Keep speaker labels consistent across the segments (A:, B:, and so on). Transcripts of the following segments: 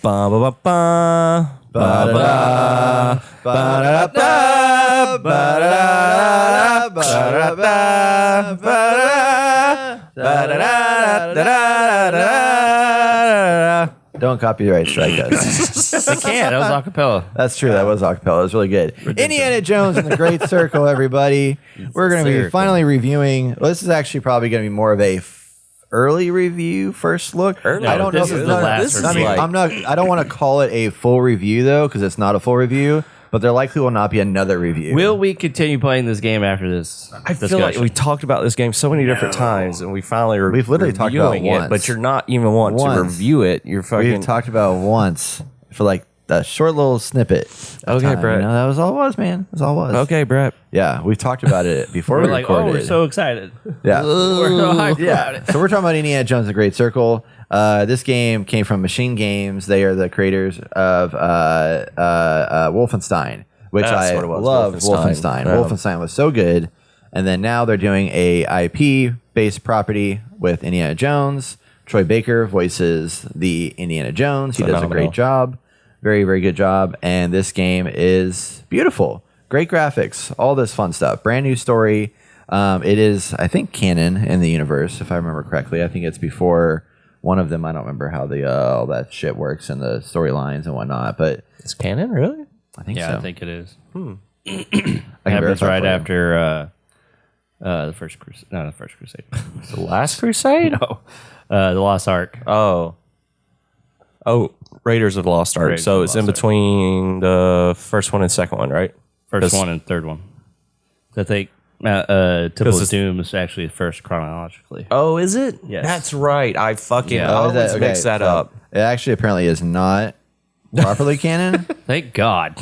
A: Ba ba ba ba ba ba ba ba ba.
B: Don't copyright strike us.
C: They can't. That was acapella.
B: That's true. That was acapella. It was really good. Indiana Jones and the Great Circle, everybody. We're going to be finally reviewing. Well, this is actually probably going to be more of a early review, first look.
A: Early.
B: I don't know
C: this
B: if
C: is
B: it's
C: the
B: not.
C: last
B: I mean,
C: review.
B: I'm not. I don't want to call it a full review though, because it's not a full review. But there likely will not be another review.
C: Will we continue playing this game after this?
A: I feel like we talked about this game so many different times, and we finally
B: We've literally talked about it
A: reviewing
B: once.
A: But you're not even wanting to
B: Once.
A: review it. You're fucking.
B: We've talked about once for like a short little snippet. of
A: Okay,
B: time,
A: Brett.
B: You know, that was all it was, man. That's all it was.
A: Okay, Brett.
B: Yeah, we've talked about it before
C: We're
B: we
C: like,
B: recorded.
C: oh, we're so excited.
B: yeah.
C: We're so hyped about
B: Yeah.
C: it.
B: So we're talking about Indiana Jones and the Great Circle. This game came from Machine Games. They are the creators of Wolfenstein, which
A: That's
B: I
A: what it was,
B: loved.
A: Wolfenstein. Yeah.
B: Wolfenstein was so good. And then now they're doing a IP-based property with Indiana Jones. Troy Baker voices the Indiana Jones. He does a
A: Phenomenal.
B: great job. Very, very good job. And this game is beautiful. Great graphics. All this fun stuff. Brand new story. It is, I think, canon in the universe, if I remember correctly. I think it's before one of them. I don't remember how the all that shit works and the storylines and whatnot, but
A: It's canon, really?
B: I think
C: Yeah,
B: so.
C: I think it is.
B: I can
C: Happens
B: verify
C: right
B: for you.
C: after the first crusade. No, the first crusade.
A: The Last Crusade?
C: No, the Lost Ark.
A: Oh, Raiders of the Lost Ark.
C: Raiders
A: So
C: of the
A: it's in
C: Lost Ark.
A: between the first one and second one, right?
C: First
A: 'Cause-
C: one and third one. I think Temple
A: it's-
C: of Doom is actually first chronologically.
A: Oh, is it?
C: Yes.
A: That's right. I fucking
C: Yeah.
B: Oh, is
A: always
B: that-
A: mix
B: okay,
A: that
B: so
A: up.
B: It actually apparently is not properly canon,
C: Thank God.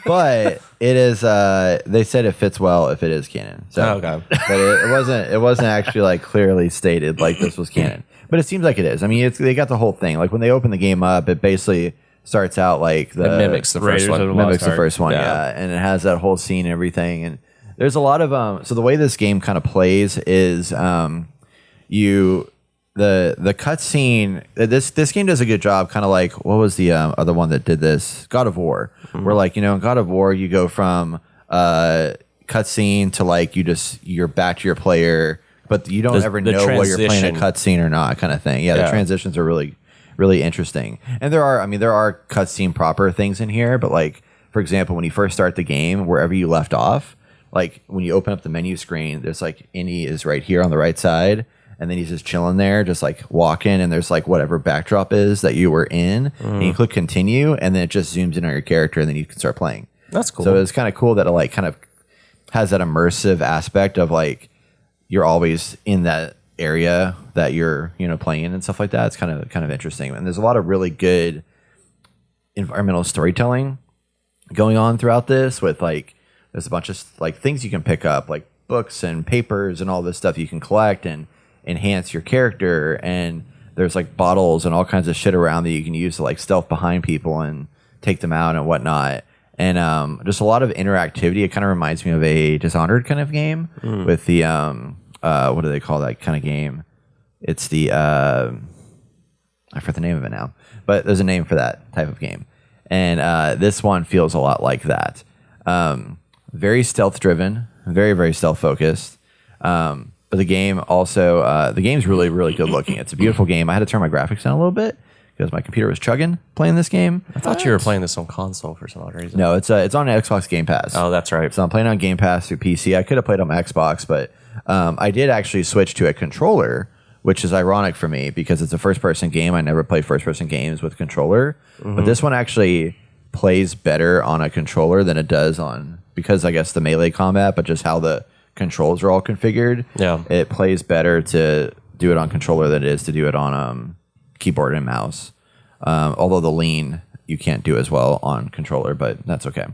B: but it is. They said it fits well if it is canon. So,
A: Okay.
B: but it wasn't. It wasn't actually like clearly stated like this was canon. But it seems like it is. I mean, they got the whole thing. Like when they open the game up, it basically starts out like the
A: It mimics the first
C: Raiders of
A: one.
C: the
B: mimics
C: Lost
B: the
C: Ark.
B: first one,
A: Yeah.
B: yeah. And it has that whole scene and everything. And there's a lot of so the way this game kind of plays is the cutscene. This game does a good job, kind of like what was the other one that did this? God of War. Where like in God of War you go from cutscene to like you're back to your player, but you don't ever
A: the
B: know whether you're playing a
A: transition.
B: cutscene or not, kind of thing. Yeah, the
A: Yeah.
B: transitions are really interesting. And there are cutscene proper things in here, but like for example, when you first start the game, wherever you left off, like when you open up the menu screen, there's like Indy is right here on the right side, and then he's just chilling there, just like walking, and there's like whatever backdrop is that you were in, and you click continue, and then it just zooms in on your character, and then you can start playing.
A: That's cool.
B: So it's kind of cool that it like kind of has that immersive aspect of like you're always in that area that you're playing in and stuff like that. It's kind of interesting, and there's a lot of really good environmental storytelling going on throughout this. With like there's a bunch of like things you can pick up, like books and papers and all this stuff you can collect and enhance your character, and there's like bottles and all kinds of shit around that you can use to like stealth behind people and take them out and whatnot. And just a lot of interactivity. It kind of reminds me of a Dishonored kind of game with the what do they call that kind of game? It's the I forget the name of it now, but there's a name for that type of game. And this one feels a lot like that. Very stealth driven, very, very stealth focused. But the game also, the game's really, really good looking. It's a beautiful game. I had to turn my graphics down a little bit because my computer was chugging playing this game.
A: I thought you were playing this on console for some odd reason.
B: No, it's on Xbox Game Pass.
A: Oh, that's right.
B: So I'm playing on Game Pass through PC. I could have played on my Xbox, but I did actually switch to a controller, which is ironic for me because it's a first-person game. I never play first-person games with a controller, but this one actually plays better on a controller than it does on, because I guess the melee combat, but just how the controls are all configured.
A: Yeah.
B: It plays better to do it on controller than it is to do it on keyboard and mouse. Although the lean you can't do as well on controller, but that's okay.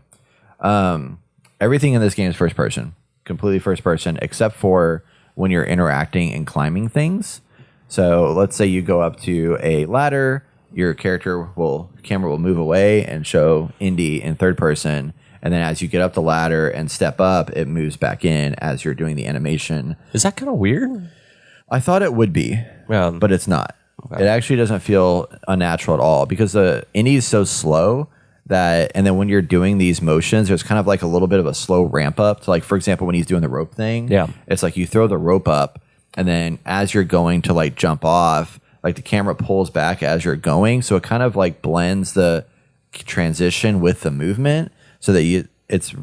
B: Everything in this game is first person, completely first person, except for when you're interacting and climbing things. So let's say you go up to a ladder, your camera will move away and show Indy in third person. And then as you get up the ladder and step up, it moves back in as you're doing the animation.
A: Is that kind of weird?
B: I thought it would be,
A: Yeah.
B: but it's not. It actually doesn't feel unnatural at all because the indie is so slow that, and then when you're doing these motions, there's kind of like a little bit of a slow ramp up to, like, for example, when he's doing the rope thing,
C: Yeah.
B: it's like you throw the rope up and then as you're going to like jump off, like the camera pulls back as you're going. So it kind of like blends the transition with the movement so that it's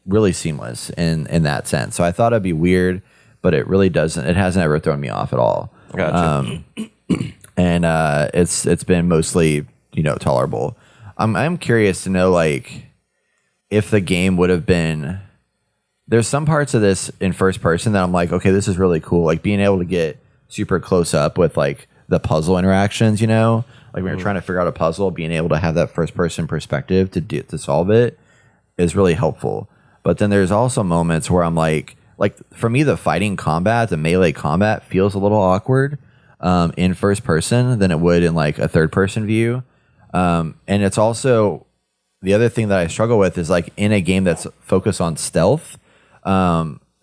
B: really seamless in that sense. So I thought it'd be weird, but it really doesn't. It hasn't ever thrown me off at all.
C: Gotcha.
B: And it's been mostly, tolerable. I'm curious to know, like, if the game would have been. There's some parts of this in first person that I'm like, okay, this is really cool. Like being able to get super close up with like the puzzle interactions, like when you're trying to figure out a puzzle, being able to have that first person perspective to solve it is really helpful. But then there's also moments where I'm like for me, the fighting combat, the melee combat feels a little awkward in first person than it would in like a third person view. And it's also the other thing that I struggle with is like in a game that's focused on stealth,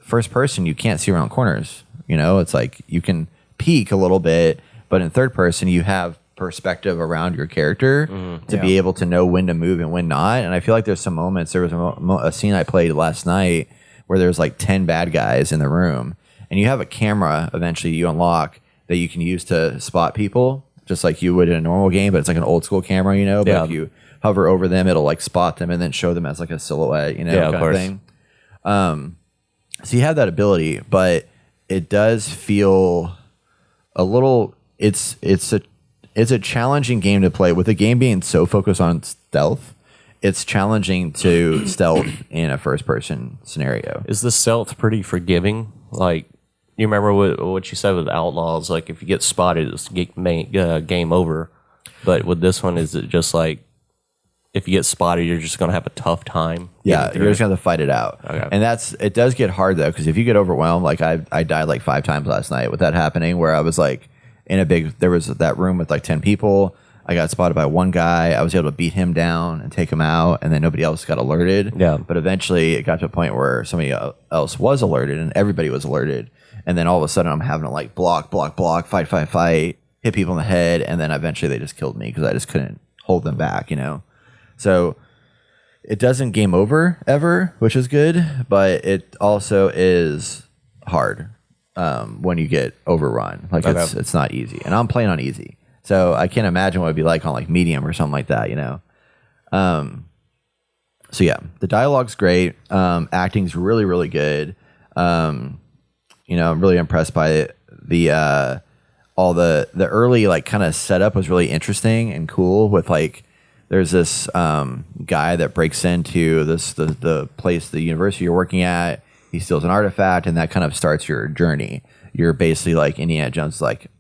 B: first person, you can't see around corners. It's like you can peek a little bit, but in third person, you have perspective around your character to be able to know when to move and when not. And I feel like there's some moments. There was a scene I played last night where there's like 10 bad guys in the room, and you have a camera eventually you unlock that you can use to spot people just like you would in a normal game, but it's like an old school camera, but if you hover over them, it'll like spot them and then show them as like a silhouette, kind of thing. So you have that ability, but it does feel a little. It's a challenging game to play with the game being so focused on stealth. It's challenging to stealth in a first person scenario.
C: Is the stealth pretty forgiving? Like, you remember what you said with Outlaws? Like, if you get spotted, it's game over. But with this one, is it just like, if you get spotted, you're just going to have a tough time?
B: Yeah, you're just going to fight it out.
C: Okay.
B: And it does get hard, though, because if you get overwhelmed, like I died like 5 times last night with that happening, where I was like there was that room with like 10 people. I got spotted by one guy. I was able to beat him down and take him out, and then nobody else got alerted.
C: Yeah.
B: But eventually it got to a point where somebody else was alerted, and everybody was alerted. And then all of a sudden I'm having to like block, fight, hit people in the head, and then eventually they just killed me because I just couldn't hold them back, So it doesn't game over ever, which is good, but it also is hard when you get overrun. Like it's not easy, and I'm playing on easy, so I can't imagine what it'd be like on like medium or something like that, So yeah, the dialogue's great. Acting's really, really good. I'm really impressed by the all the early like kind of setup was really interesting and cool with like. There's this guy that breaks into the place, the university you're working at. He steals an artifact, and that kind of starts your journey. You're basically like Indiana Jones, like,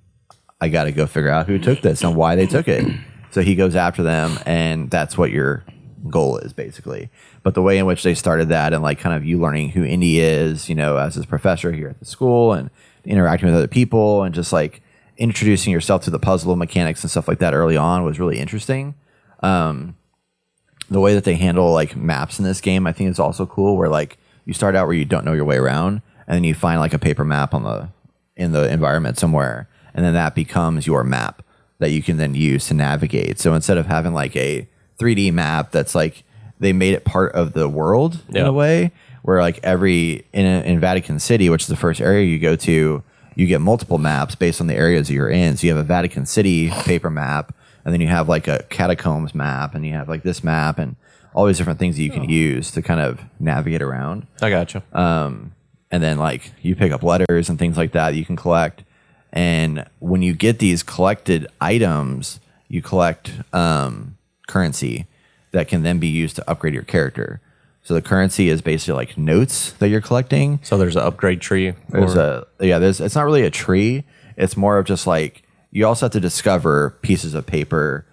B: I got to go figure out who took this and why they took it. So he goes after them, and that's what your goal is, basically. But the way in which they started that and like kind of you learning who Indy is, as his professor here at the school and interacting with other people and just like introducing yourself to the puzzle mechanics and stuff like that early on was really interesting. The way that they handle like maps in this game, I think is also cool, where like you start out where you don't know your way around, and then you find like a paper map in the environment somewhere, and then that becomes your map that you can then use to navigate. So instead of having like a 3D map that's like, they made it part of the world in a way, where like in Vatican City, which is the first area you go to, you get multiple maps based on the areas that you're in. So you have a Vatican City paper map, and then you have like a catacombs map, and you have like this map and all these different things that you can use to kind of navigate around.
C: I gotcha.
B: And then like you pick up letters and things like that you can collect. And when you get these collected items, you collect currency that can then be used to upgrade your character. So the currency is basically like notes that you're collecting.
C: So there's an upgrade tree.
B: It's not really a tree. It's more of just like, you also have to discover pieces of paper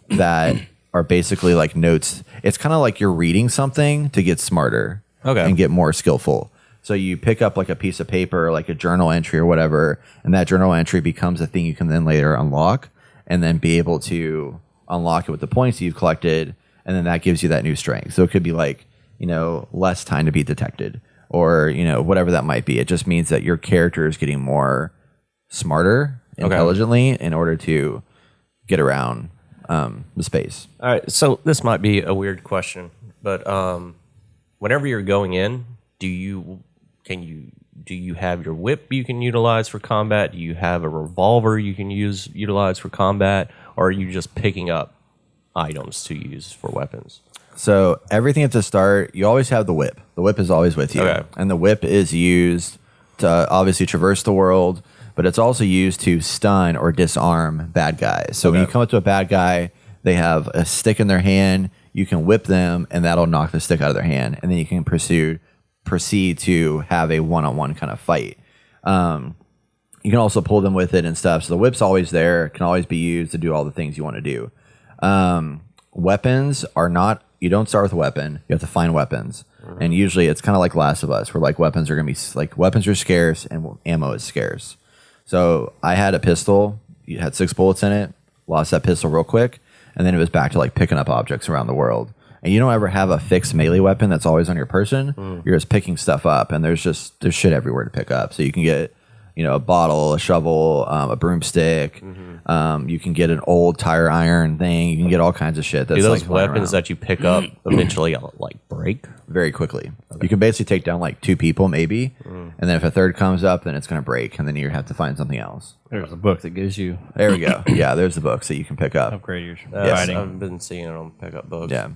B: that are basically like notes. It's kind of like you're reading something to get smarter and get more skillful. So you pick up like a piece of paper, like a journal entry or whatever, and that journal entry becomes a thing you can then later unlock, and then be able to unlock it with the points you've collected, and then that gives you that new strength. So it could be like, less time to be detected, or, whatever that might be. It just means that your character is getting more smarter intelligently in order to get around the space.
C: All right, so this might be a weird question, but whenever you're going in, do you have your whip you can utilize for combat? Do you have a revolver you can utilize for combat, or are you just picking up items to use for weapons?
B: So everything at the start, you always have the whip. The whip is always with you,
C: Okay.
B: and the whip is used to obviously traverse the world, but it's also used to stun or disarm bad guys. So when you come up to a bad guy, they have a stick in their hand. You can whip them, and that'll knock the stick out of their hand, and then you can proceed to have a one-on-one kind of fight. You can also pull them with it and stuff. So the whip's always there, can always be used to do all the things you want to do. Weapons are not, you don't start with a weapon. You have to find weapons. And usually it's kind of like Last of Us, where like weapons are going to be like weapons are scarce and ammo is scarce. So I had a pistol, you had 6 bullets in it, lost that pistol real quick. And then it was back to like picking up objects around the world. And you don't ever have a fixed melee weapon that's always on your person. You're just picking stuff up, and there's shit everywhere to pick up. So you can get, a bottle, a shovel, a broomstick. You can get an old tire iron thing. You can get all kinds of shit. That's
C: Do those
B: like flying
C: weapons
B: around
C: that you pick up eventually like break?
B: very quickly. You can basically take down like 2 people maybe, and then if a third comes up, then it's going to break, and then you have to find something else.
A: There's a book that gives you
B: There we go. Yeah, there's the books that you can pick up.
A: upgrade your
B: Yes.
A: fighting.
C: I've been seeing it on pickup books.
B: Yeah,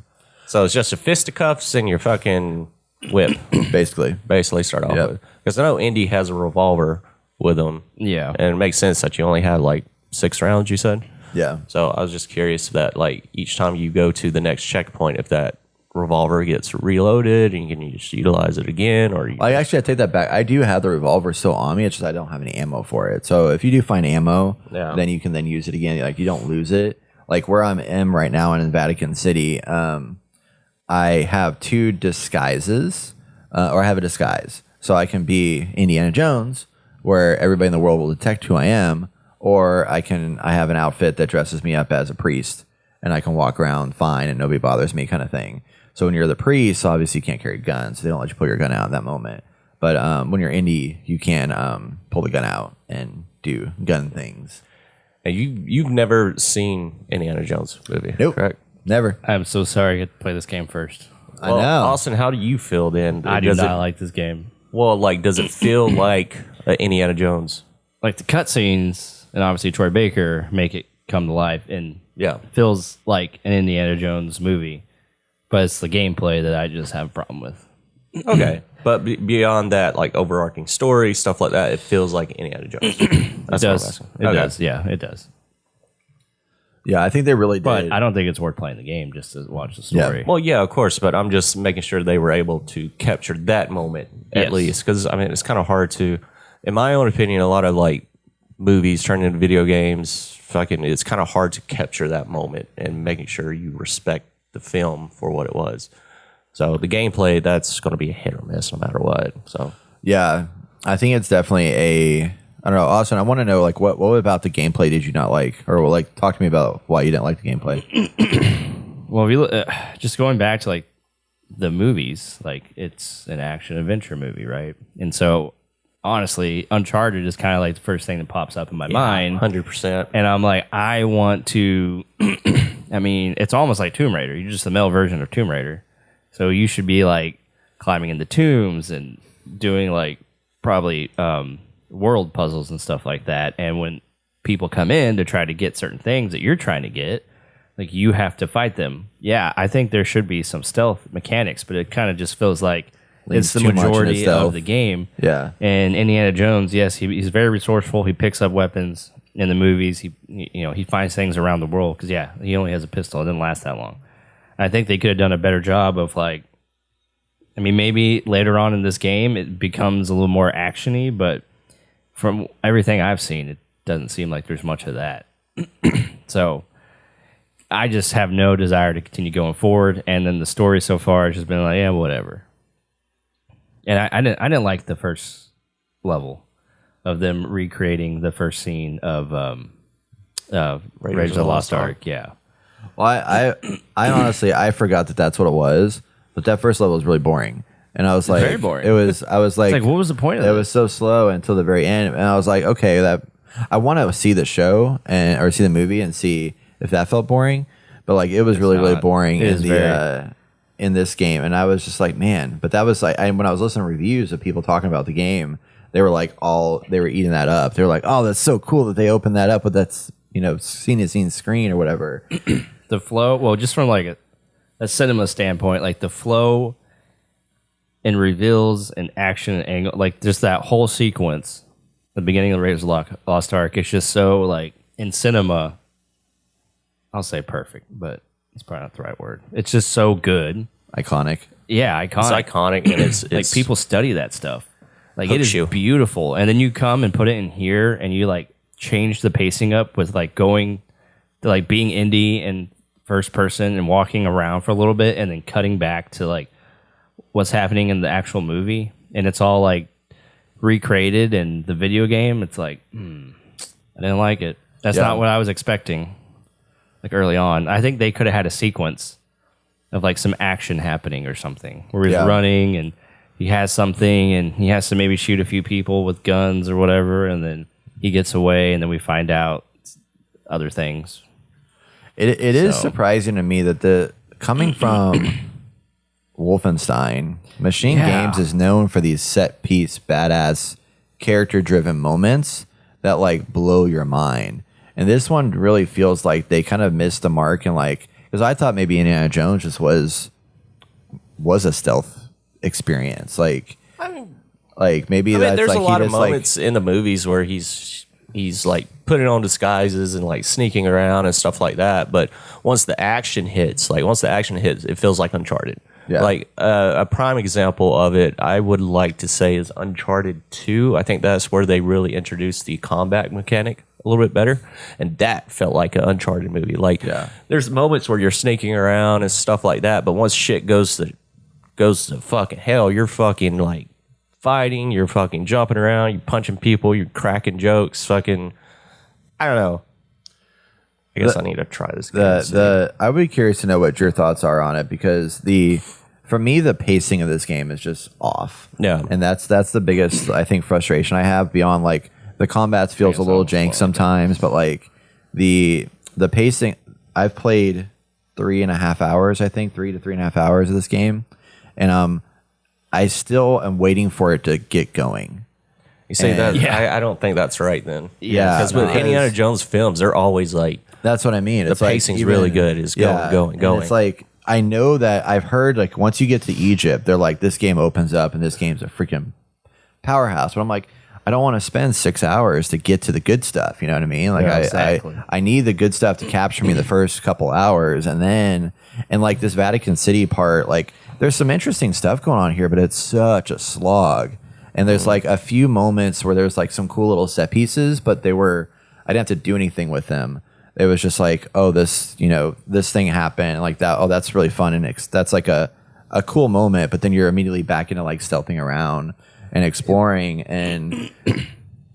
C: So it's just your fisticuffs and your fucking whip,
B: basically.
C: basically start off
B: Yep.
C: with. Because I know Indy has a revolver with him.
A: Yeah.
C: And it makes sense that you only have like 6 rounds, you said?
B: Yeah.
C: So I was just curious that like each time you go to the next checkpoint, if that revolver gets reloaded and you can just utilize it again, or
B: I take that back. I do have the revolver still on me. It's just I don't have any ammo for it. So if you do find ammo,
C: Yeah.
B: then you can then use it again. Like you don't lose it. Like where I'm right now in Vatican City, I have 2 disguises, or I have a disguise. So I can be Indiana Jones, where everybody in the world will detect who I am, or I have an outfit that dresses me up as a priest, and I can walk around fine and nobody bothers me, kind of thing. So when you're the priest, obviously you can't carry guns. So they don't let you pull your gun out at that moment. But when you're Indy, you can pull the gun out and do gun things.
C: And you've never seen Indiana Jones movie,
B: Nope.
C: correct?
B: Never.
A: I'm so sorry I get to play this game first.
B: I know.
C: Austin, how do you feel then?
A: I do
C: Does
A: not
C: it,
A: like this game.
C: well, like, does it feel like Indiana Jones?
A: Like the cutscenes and obviously Troy Baker make it come to life and
C: Yeah.
A: feels like an Indiana Jones movie. But it's the gameplay that I just have a problem with.
C: Okay. But beyond that, like overarching story, stuff like that, it feels like Indiana Jones. That's
A: It
C: what I'm
A: does.
C: asking.
A: It
C: Okay.
A: does. Yeah, it does.
B: Yeah, I think they really did.
A: But I don't think it's worth playing the game just to watch the story.
C: Well, yeah, of course, but I'm just making sure they were able to capture that moment at
A: Yes.
C: least, because I mean it's kind of hard to, in my own opinion, a lot of like movies turned into video games, fucking, it's kind of hard to capture that moment and making sure you respect the film for what it was. So the gameplay, that's going to be a hit or miss no matter what. So
B: Yeah, I think it's definitely I don't know, Austin. I want to know like what about the gameplay did you not like, or like talk to me about why you didn't like the gameplay.
A: Well, if you look, just going back to like the movies, like it's an action adventure movie, right? And so honestly, Uncharted is kind of like the first thing that pops up in my mind.
C: 100%.
A: And I'm like, I want to. I mean, it's almost like Tomb Raider. You're just the male version of Tomb Raider, so you should be like climbing into tombs and doing like probably world puzzles and stuff like that. And when people come in to try to get certain things that you're trying to get, like you have to fight them. Yeah, I think there should be some stealth mechanics, but it kind of just feels like
B: Leans
A: it's the
B: too much into
A: majority
B: stealth.
A: of the game.
B: Yeah.
A: And Indiana Jones, yes, he's very resourceful. He picks up weapons in the movies. He finds things around the world because he only has a pistol. It didn't last that long. I think they could have done a better job of like, I mean, maybe later on in this game it becomes a little more actiony, but from everything I've seen, it doesn't seem like there's much of that. So I just have no desire to continue going forward. And then the story so far has just been like, yeah, whatever. And I didn't like the first level of them recreating the first scene of Raiders of the Lost Ark. Yeah.
B: Well, I honestly I forgot that that's what it was, but that first level was really boring, and I was like,
A: very boring.
B: I was like,
A: It's like, what was the point of
B: it
A: that?
B: was so slow until the very end, and I was like, okay, that I want to see the show or see the movie and see if that felt boring. But like, it was really
A: not.
B: boring
A: It
B: in
A: is
B: the
A: very-
B: in this game, and I was just like, man. But that was like, when I was listening to reviews of people talking about the game, they were like, they were eating that up. They were like, oh, that's so cool that they opened that up with that, scene screen or whatever.
A: The flow, well, just from like a cinema standpoint, like the flow and reveals and action and angle, like just that whole sequence, the beginning of the Raiders of the Lost Ark, it's just so like in cinema, I'll say perfect, but it's probably not the right word. It's just so good.
B: Iconic.
A: Yeah,
C: It's
A: iconic.
C: iconic, and it's
A: Like people study that stuff. Like it
C: Hooks
A: is
C: you.
A: beautiful, and then you come and put it in here, and you like change the pacing up with like going to like being indie and first person and walking around for a little bit, and then cutting back to like what's happening in the actual movie, and it's all like recreated in the video game. It's like I didn't like it. That's
B: Yeah.
A: not what I was expecting. Like early on, I think they could have had a sequence of like some action happening or something where he's
B: Yeah.
A: running and he has something and he has to maybe shoot a few people with guns or whatever, and then he gets away, and then we find out other things.
B: It is
A: So-
B: surprising to me that coming from Wolfenstein, Machine
A: Yeah.
B: Games is known for these set piece, badass, character driven moments that like blow your mind. And this one really feels like they kind of missed the mark, and like, because I thought maybe Indiana Jones just was a stealth experience, like maybe that's
C: there's
B: like
C: a lot
B: he
C: of
B: just like
C: moments in the movies where he's like putting on disguises and like sneaking around and stuff like that. But once the action hits, it feels like Uncharted.
B: Yeah.
C: Like a prime example of it, I would like to say, is Uncharted 2. I think that's where they really introduced the combat mechanic a little bit better, and that felt like an Uncharted movie. Like,
B: Yeah.
C: there's moments where you're sneaking around and stuff like that, but once shit goes to fucking hell, you're fucking like fighting, you're fucking jumping around, you're punching people, you're cracking jokes, fucking, I don't know. I guess I need to try this game.
B: I would be curious to know what your thoughts are on it, because for me the pacing of this game is just off.
C: Yeah.
B: And that's the biggest, I think, frustration I have, beyond like the combat feels a little jank sometimes, but like the pacing. I've played 3.5 hours, I think 3 to 3.5 hours of this game, and I still am waiting for it to get going.
C: You say that?
A: Yeah.
C: I don't think that's right then.
B: Yeah,
C: Because with
B: because-
C: Indiana Jones films, they're always like,
B: That's what I mean. It's like
C: pacing's really good. It's going.
B: And it's like, I know that I've heard like once you get to Egypt, they're like, this game opens up and this game's a freaking powerhouse. But I'm like, I don't want to spend 6 hours to get to the good stuff. You know what I mean? Like
A: Yeah, exactly.
B: I need the good stuff to capture me the first couple hours, and like this Vatican City part, like there's some interesting stuff going on here, but it's such a slog. And there's like a few moments where there's like some cool little set pieces, but I didn't have to do anything with them. It was just like, oh, this thing happened, like that. Oh, that's really fun, and that's like a cool moment. But then you're immediately back into like stealthing around and exploring, and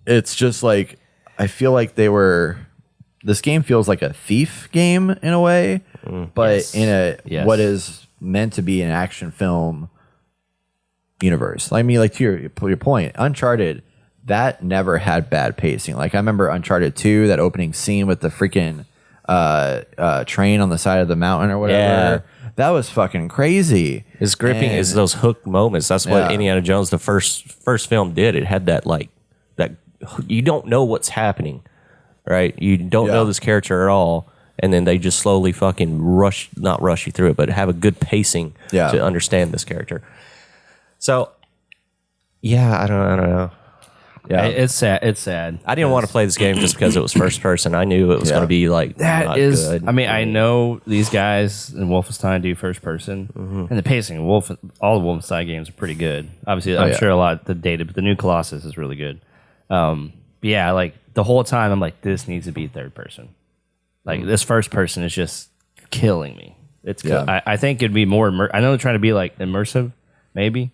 B: it's just like, I feel like this game feels like a thief game in a way, but in what is meant to be an action film universe. I mean, like to your point, Uncharted, that never had bad pacing. Like I remember Uncharted 2, that opening scene with the freaking train on the side of the mountain or whatever.
C: Yeah.
B: That was fucking crazy.
C: it's gripping.
B: And-
C: It's those hook moments. That's what
B: Yeah.
C: Indiana Jones, the first film, did. It had that like that. You don't know what's happening, right? You don't
B: Yeah.
C: know this character at all, and then they just slowly fucking not rush you through it, but have a good pacing
B: Yeah.
C: to understand this character. So, yeah, I don't know.
B: Yeah.
A: It's sad. It's sad.
C: I didn't want to play this game just because it was first person. I knew it was
B: Yeah.
C: going to be like
A: That
C: not
A: is,
C: good.
A: I mean, I know these guys in Wolfenstein do first person, and the pacing. All the Wolfenstein games are pretty good. Obviously, I'm
B: yeah.
A: sure a lot of the data, but the new Colossus is really good. Yeah, like the whole time, I'm like, this needs to be third person. Like this first person is just killing me. It's
B: Yeah.
A: I think it'd be more. I know they're trying to be like immersive, maybe.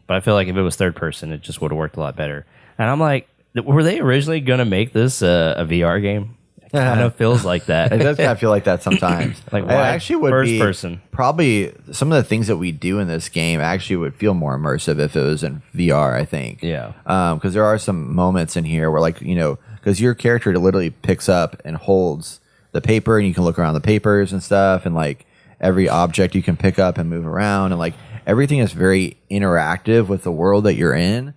A: But I feel like if it was third person, it just would have worked a lot better. And I'm like, were they originally going to make this a VR game? Kind of feels like
B: It
A: that.
B: does kind of feel like that sometimes.
A: Like,
B: it
A: why
B: actually would
A: first
B: be
A: person?
B: probably some of the things that we do in this game actually would feel more immersive if it was in VR. I think.
A: Yeah.
B: Because there are some moments in here where, like, because your character literally picks up and holds the paper, and you can look around the papers and stuff, and like every object you can pick up and move around, and like everything is very interactive with the world that you're in.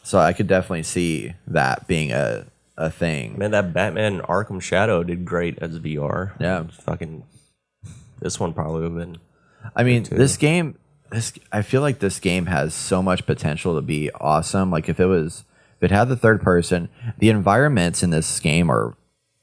B: So I could definitely see that being a thing.
C: Man, that Batman Arkham Shadow did great as VR.
B: Yeah.
C: Fucking. This one probably would have been.
B: I mean, I feel like this game has so much potential to be awesome. Like if it had the third person, the environments in this game are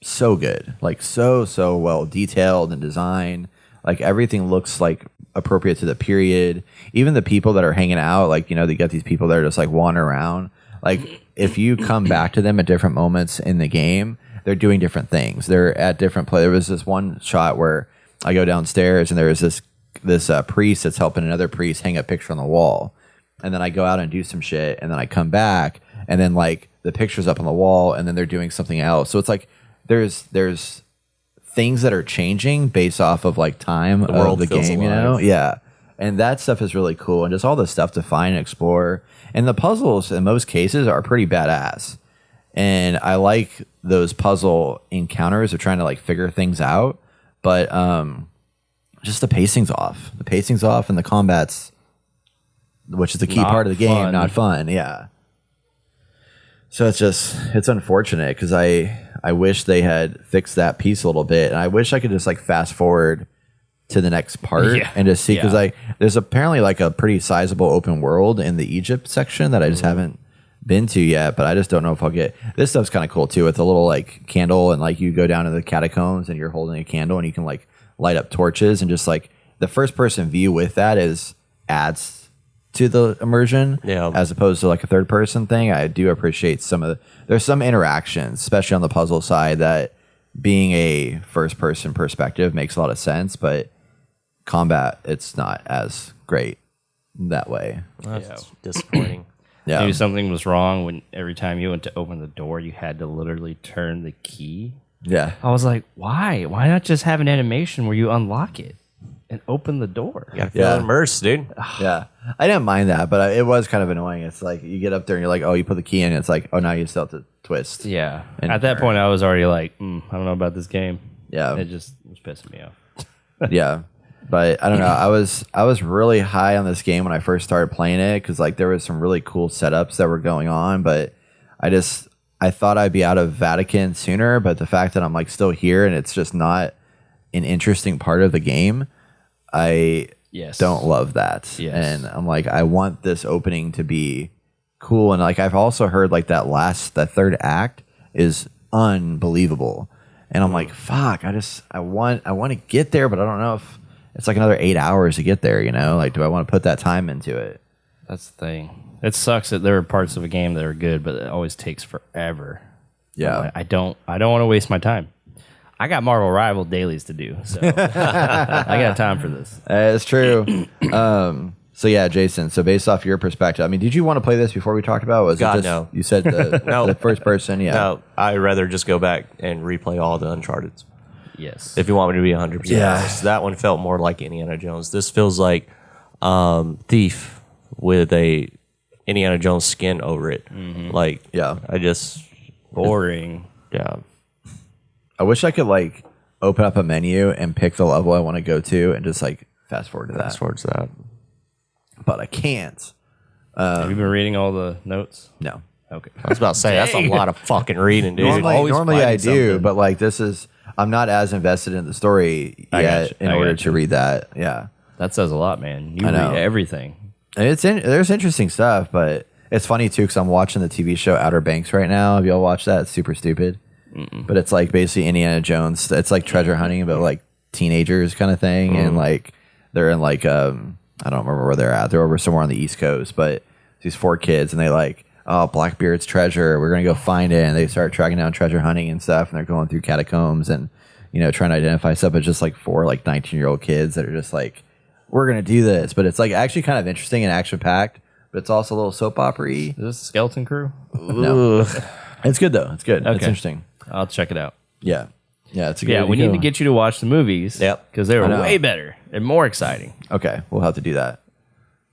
B: so good, like so well detailed and designed. Like everything looks like appropriate to the period. Even the people that are hanging out, like, they got these people that are just like wandering around. Like if you come back to them at different moments in the game, they're doing different things. They're at different play. There was this one shot where I go downstairs and there was this priest that's helping another priest hang a picture on the wall. And then I go out and do some shit, and then I come back, and then like the picture's up on the wall, and then they're doing something else. So it's like there's things that are changing based off of like time
C: The world
B: of the
C: feels
B: game,
C: alive.
B: Yeah. And that stuff is really cool, and just all the stuff to find and explore. And the puzzles in most cases are pretty badass. And I like those puzzle encounters of trying to like figure things out. But just the pacing's off. The pacing's off, and the combat's, which is the key
A: Not
B: part of the game,
A: fun.
B: not fun. Yeah. So it's unfortunate because I wish they had fixed that piece a little bit, and I wish I could just like fast forward to the next part
A: Yeah.
B: and just see, because
A: Yeah.
B: like there's apparently like a pretty sizable open world in the Egypt section that I just haven't been to yet, but I just don't know if I'll get. This stuff's kind of cool too, with a little like candle, and like you go down to the catacombs and you're holding a candle and you can like light up torches, and just like the first person view with that adds to the immersion,
C: Yeah.
B: as opposed to like a third person thing. I do appreciate there's some interactions, especially on the puzzle side, that being a first person perspective makes a lot of sense, but combat, it's not as great that way.
C: That's disappointing.
B: Yeah.
A: Maybe something was wrong when every time you went to open the door, you had to literally turn the key.
B: Yeah.
A: I was like, why? Why not just have an animation where you unlock it and open the door?
C: You gotta feel
B: Yeah.
C: immersed, dude.
B: Yeah. I didn't mind that, but it was kind of annoying. It's like you get up there and you're like, oh, you put the key in. It's like, oh, now you still have to twist.
A: Yeah.
B: And
A: At that
B: turn.
A: point, I was already like, I don't know about this game.
B: Yeah.
A: It just was pissing me off.
B: Yeah. But I don't know. I was really high on this game when I first started playing it, because like there was some really cool setups that were going on, but I thought I'd be out of Vatican sooner, but the fact that I'm like still here and it's just not an interesting part of the game, I
A: Yes.
B: don't love that.
A: Yes.
B: And I'm like, I want this opening to be cool. And like I've also heard like that third act is unbelievable. And I'm like, fuck, I want to get there, but I don't know if it's like another 8 hours to get there, Like, do I want to put that time into it?
A: That's the thing. It sucks that there are parts of a game that are good, but it always takes forever.
B: Yeah.
A: I'm like, I don't want to waste my time. I got Marvel Rival dailies to do, so I got time for this.
B: It's true. So yeah, Jason. So based off your perspective, I mean, did you want to play this before we talked about it? Was
C: God,
B: it just,
C: no.
B: You said the,
C: No.
B: the first person. Yeah.
C: No, I'd rather just go back and replay all the Uncharted.
A: Yes.
C: If you want me to be 100%
B: Yeah.
C: honest. That one felt more like Indiana Jones. This feels like Thief with a Indiana Jones skin over it. Like,
B: Yeah.
C: I just,
A: Boring.
C: yeah.
B: I wish I could like open up a menu and pick the level I want to go to and just like fast forward to that.
C: Fast forward to that.
B: But I can't.
A: Have you been reading all the notes?
B: No.
A: Okay.
C: I was about to say, that's a lot of fucking reading, dude.
B: Normally I do,
A: something.
B: but like I'm not as invested in the story
A: I
B: yet
A: got you.
B: in
A: I
B: order
A: got
B: to
A: you.
B: read that. Yeah.
A: That says a lot, man. You
B: I know.
A: read everything.
B: And there's interesting stuff, but it's funny too because I'm watching the TV show Outer Banks right now. Have y'all watched that? It's super stupid. But it's like basically Indiana Jones. It's like treasure hunting, but like teenagers kind of thing. And like they're in like I don't remember where they're at. They're over somewhere on the East Coast, but these 4 kids and they like, oh, Blackbeard's treasure. We're gonna go find it. And they start tracking down treasure hunting and stuff. And they're going through catacombs and trying to identify stuff. But just like 4 like 19-year-old kids that are just like, we're gonna do this. But it's like actually kind of interesting and action packed. But it's also a little soap opera-y.
A: Is this Skeleton Crew?
B: No. It's good though. It's good. It's
A: Okay.
B: interesting.
A: I'll check it out.
B: Yeah. Yeah, it's a good.
A: Yeah, we need to get you to watch the movies.
C: Yep.
A: because they were
B: I know.
A: way better and more exciting.
B: Okay, we'll have to do that.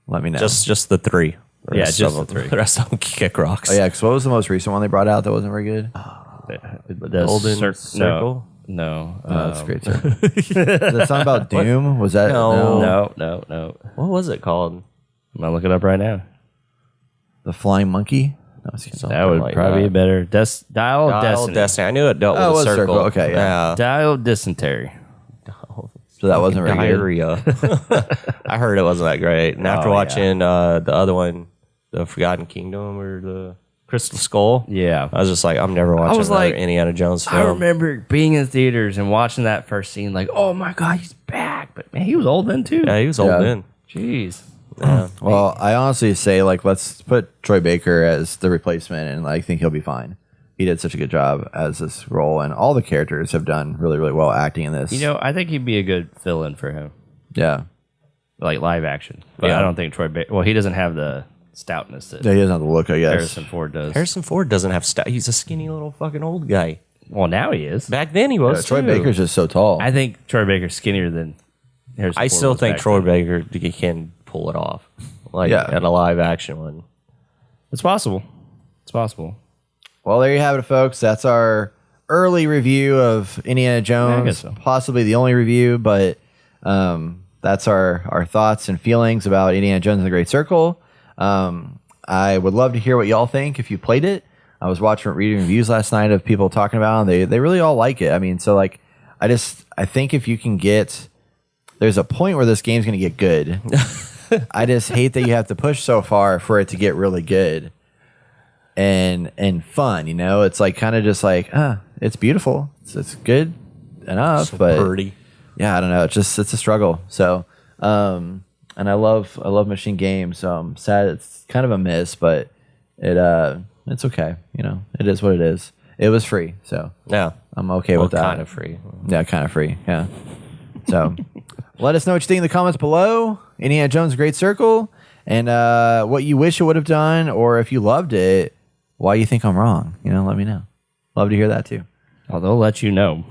B: Let me know.
C: Just the three. The
A: Yeah,
C: rest
A: just
C: of
A: the
C: them-
A: three.
C: The rest of them kick rocks.
B: oh yeah, because what was the most recent one they brought out that wasn't very good?
A: The
C: Golden Circle?
A: No,
B: That's great. Too. Is that something about Doom? Was that
C: No.
A: no.
C: What was it called?
A: I'm gonna look it up right now.
B: the Flying Monkey? No, it's kidding.
A: That would
C: like
A: probably
C: that.
A: be better. Dial of
C: Dial
A: Destiny.
C: I knew it dealt
B: Oh, it
C: with
B: was
C: a circle.
B: circle. Okay, yeah.
A: Dial of Dysentery.
B: So that wasn't very good.
C: Diarrhea. I heard it wasn't that great. And after
A: Oh, yeah.
C: watching the other one, the Forgotten Kingdom or the Crystal Skull,
A: Yeah.
C: I was just like, I'm never watching
A: was
C: another
A: like-
C: Indiana Jones
A: I
C: film.
A: remember being in theaters and watching that first scene, like, oh my god, he's back. But man, he was old then too.
C: Yeah, he was old
B: Yeah.
C: then.
A: Jeez.
B: Well, I honestly say like let's put Troy Baker as the replacement, and I think he'll be fine. He did such a good job as this role, and all the characters have done really, really well acting in this.
A: You know, I think he'd be a good fill-in for him,
B: yeah,
A: like live action. But
C: Yeah.
A: I don't think Troy Baker. Well, he doesn't have the stoutness that
B: yeah, he doesn't have the look, I guess.
A: Harrison Ford does.
C: Harrison Ford doesn't have He's a skinny little fucking old guy.
A: Well, now he is.
C: Back then he
B: Yeah,
C: was
B: Troy
C: too.
B: Baker's just so tall.
A: I think Troy Baker's skinnier than Harrison
C: I
A: Ford
C: still
A: was
C: think
A: back
C: Troy
A: then.
C: Baker can pull it off, like
B: Yeah.
C: at a live action one.
A: It's possible. It's possible.
B: Well, there you have it, folks. That's our early review of Indiana Jones.
A: guess so.
B: Possibly the only review, but that's our thoughts and feelings about Indiana Jones and the Great Circle. I would love to hear what y'all think if you played it. I was reading reviews last night of people talking about it, and they really all like it. I mean, so like, I think if you can there's a point where this game's going to get good. I just hate that you have to push so far for it to get really good and fun. You know, it's like kind of just like, it's beautiful, it's good enough, but
C: Pretty.
B: yeah, I don't know. It's a struggle. So, and I love machine games. So I'm sad it's kind of a miss, but it's okay. You know, it is what it is. It was free, so
C: Yeah.
B: I'm okay with that.
C: Kind of free.
B: Yeah, kind of free. Yeah. So let us know what you think in the comments below. Indiana Jones Great Circle, and what you wish it would have done, or if you loved it, why you think I'm wrong. You know, let me know. Love to hear that too.
A: Oh, they'll let you know.